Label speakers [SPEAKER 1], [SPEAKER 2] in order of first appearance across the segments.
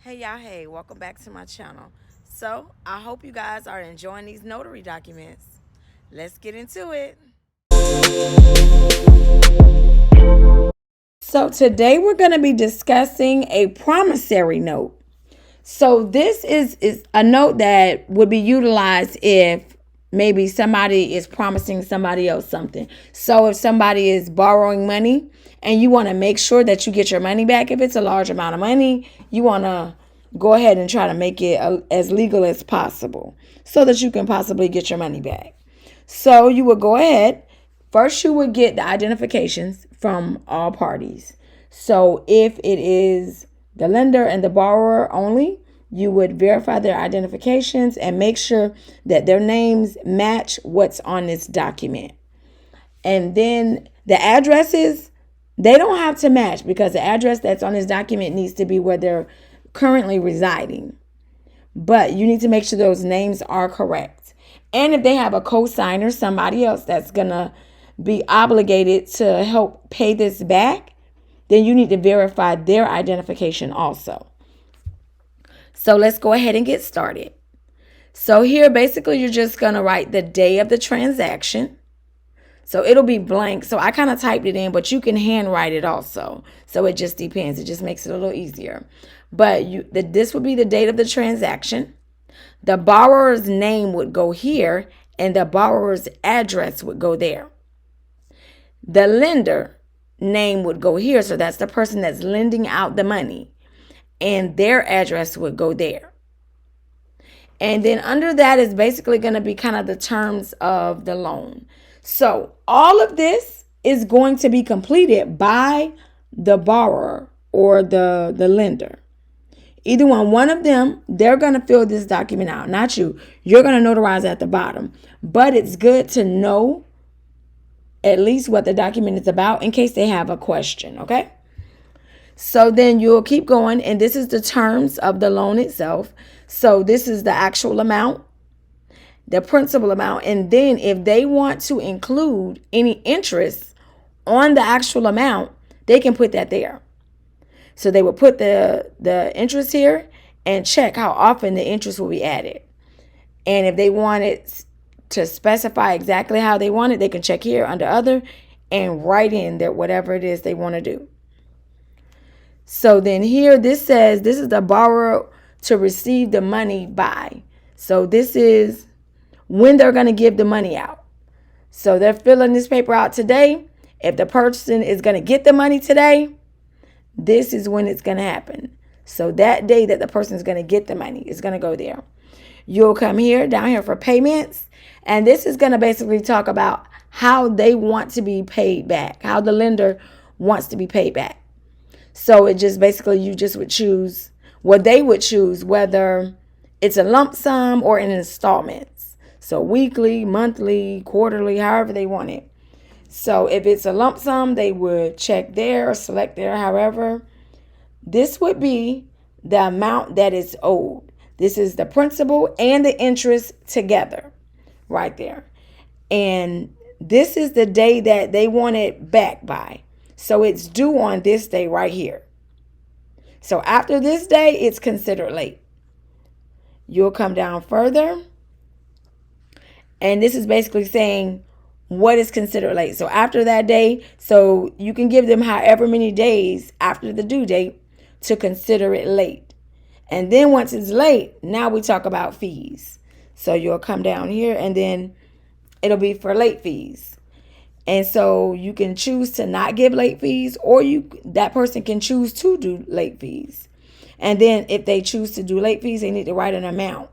[SPEAKER 1] Hey y'all, hey, welcome back to my channel. So, I hope you guys are enjoying these notary documents. Let's get into it. So, today we're going to be discussing a promissory note. So, this is a note that would be utilized if maybe somebody is promising somebody else something. So, if somebody is borrowing money and you want to make sure that you get your money back, if it's a large amount of money, you want to go ahead and try to make it as legal as possible so that you can possibly get your money back. So, you would go ahead. First, you would get the identifications from all parties. So, if it is the lender and the borrower only, you would verify their identifications and make sure that their names match what's on this document. And then the addresses, they don't have to match because the address that's on this document needs to be where they're currently residing. But you need to make sure those names are correct. And if they have a co-signer, somebody else that's going to be obligated to help pay this back, then you need to verify their identification also. So let's go ahead and get started. So here, basically, you're just going to write the day of the transaction. So it'll be blank. So I kind of typed it in, but you can handwrite it also. So it just depends. It just makes it a little easier. But this would be the date of the transaction. The borrower's name would go here, and the borrower's address would go there. The lender name would go here. So that's the person that's lending out the money, and their address would go there. And then under that is basically going to be kind of the terms of the loan. So all of this is going to be completed by the borrower or the lender. Either one of them, they're going to fill this document out, not you. You're going to notarize at the bottom. But it's good to know at least what the document is about in case they have a question, okay? So then you'll keep going, and this is the terms of the loan itself. So this is the actual amount, the principal amount, and then if they want to include any interest on the actual amount, they can put that there. So they will put the interest here and check how often the interest will be added. And if they want it to specify exactly how they want it, they can check here under other and write in that whatever it is they want to do. So then here this says this is the borrower to receive the money by. So this is when they're going to give the money out. So they're filling this paper out today. If the person is going to get the money today, this is when it's going to happen. So that day that the person is going to get the money is going to go there. You'll come here, down here for payments. And this is going to basically talk about how they want to be paid back, how the lender wants to be paid back. So it just basically, you just would choose what they would choose, whether it's a lump sum or in installments. So weekly, monthly, quarterly, however they want it. So if it's a lump sum, they would check there or select there, however. This would be the amount that is owed. This is the principal and the interest together right there. And this is the day that they want it back by. So it's due on this day right here. So after this day, it's considered late. You'll come down further. And this is basically saying what is considered late. So after that day, so you can give them however many days after the due date to consider it late. And then once it's late, now we talk about fees. So you'll come down here and then it'll be for late fees. And so you can choose to not give late fees, or that person can choose to do late fees. And then if they choose to do late fees, they need to write an amount.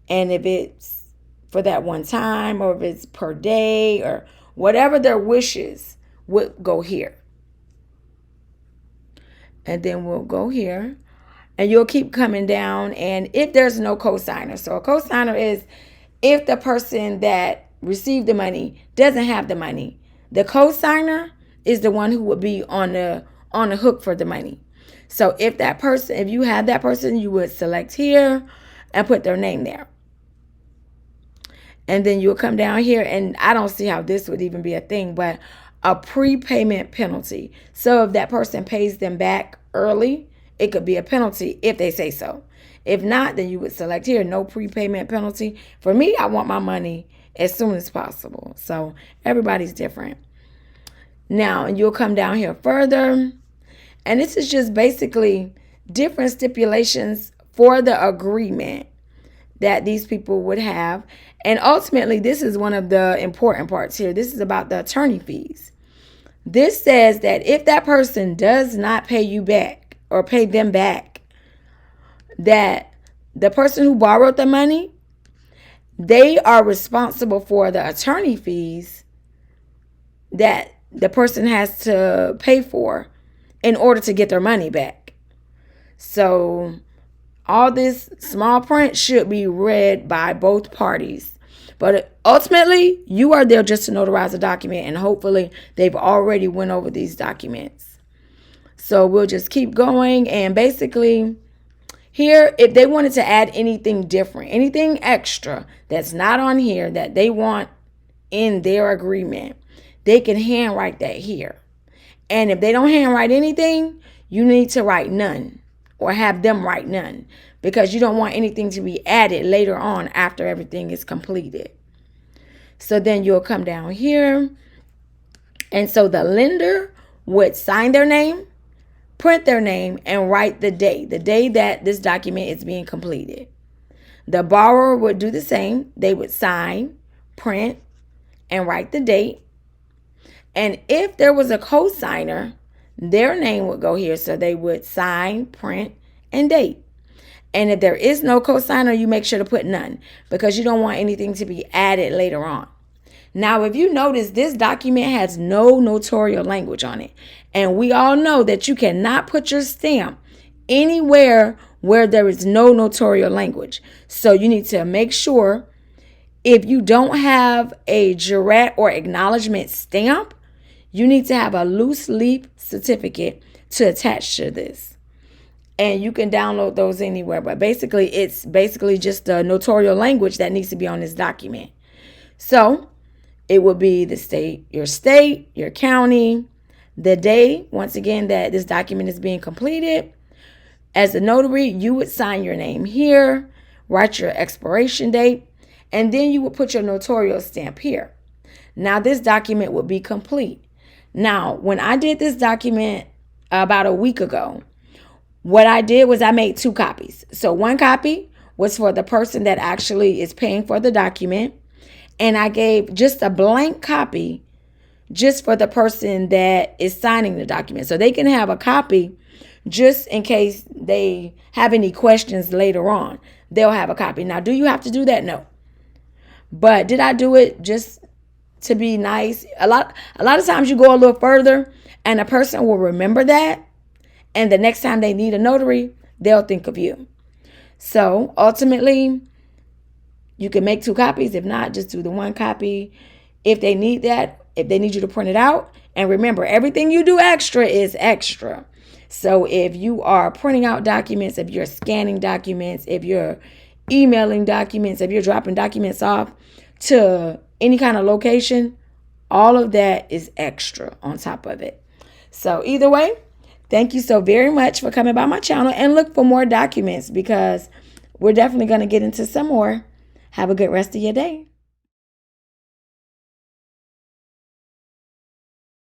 [SPEAKER 1] And if it's for that one time, or if it's per day, or whatever their wishes, would go here. And then we'll go here. And you'll keep coming down. And if there's no cosigner, so a cosigner is if the person that received the money doesn't have the money. The cosigner is the one who would be on the hook for the money. So if you have that person, you would select here and put their name there. And then you'll come down here, and I don't see how this would even be a thing, but a prepayment penalty. So if that person pays them back early it could be a penalty if they say so. If not, then you would select here, no prepayment penalty. For me, I want my money as soon as possible. So everybody's different. Now, you'll come down here further, and this is just basically different stipulations for the agreement that these people would have. And ultimately, this is one of the important parts here. This is about the attorney fees. This says that if that person does not pay you back or pay them back, that the person who borrowed the money, they are responsible for the attorney fees that the person has to pay for in order to get their money back. So all this small print should be read by both parties. But ultimately, you are there just to notarize a document, and hopefully they've already went over these documents. So we'll just keep going. And basically here, if they wanted to add anything different, anything extra that's not on here that they want in their agreement, they can handwrite that here. And if they don't handwrite anything, you need to write none, or have them write none, because you don't want anything to be added later on after everything is completed. So then you'll come down here. And so the lender would sign their name, print their name, and write the day that this document is being completed. The borrower would do the same. They would sign, print, and write the date. And if there was a co-signer, their name would go here. So they would sign, print, and date. And if there is no co-signer, you make sure to put none, because you don't want anything to be added later on. Now, if you notice, this document has no notarial language on it. And we all know that you cannot put your stamp anywhere where there is no notarial language. So you need to make sure, if you don't have a jurat or acknowledgement stamp, you need to have a loose leaf certificate to attach to this. And you can download those anywhere. But basically, it's just the notarial language that needs to be on this document. So it would be the state, your county, the day, once again, that this document is being completed. As a notary, you would sign your name here, write your expiration date, and then you would put your notarial stamp here. Now, this document would be complete. Now, when I did this document about a week ago, what I did was I made 2 copies. So one copy was for the person that actually is paying for the document, and I gave just a blank copy just for the person that is signing the document. So they can have a copy just in case they have any questions later on. They'll have a copy. Now, do you have to do that? No. But did I do it just to be nice? A lot of times you go a little further and a person will remember that. And the next time they need a notary, they'll think of you. So ultimately, you can make 2 copies. If not, just do the 1 copy. If they need that, if they need you to print it out. And remember, everything you do extra is extra. So if you are printing out documents, if you're scanning documents, if you're emailing documents, if you're dropping documents off to any kind of location, all of that is extra on top of it. So either way, thank you so very much for coming by my channel, and look for more documents, because we're definitely going to get into some more. Have a good rest of your day.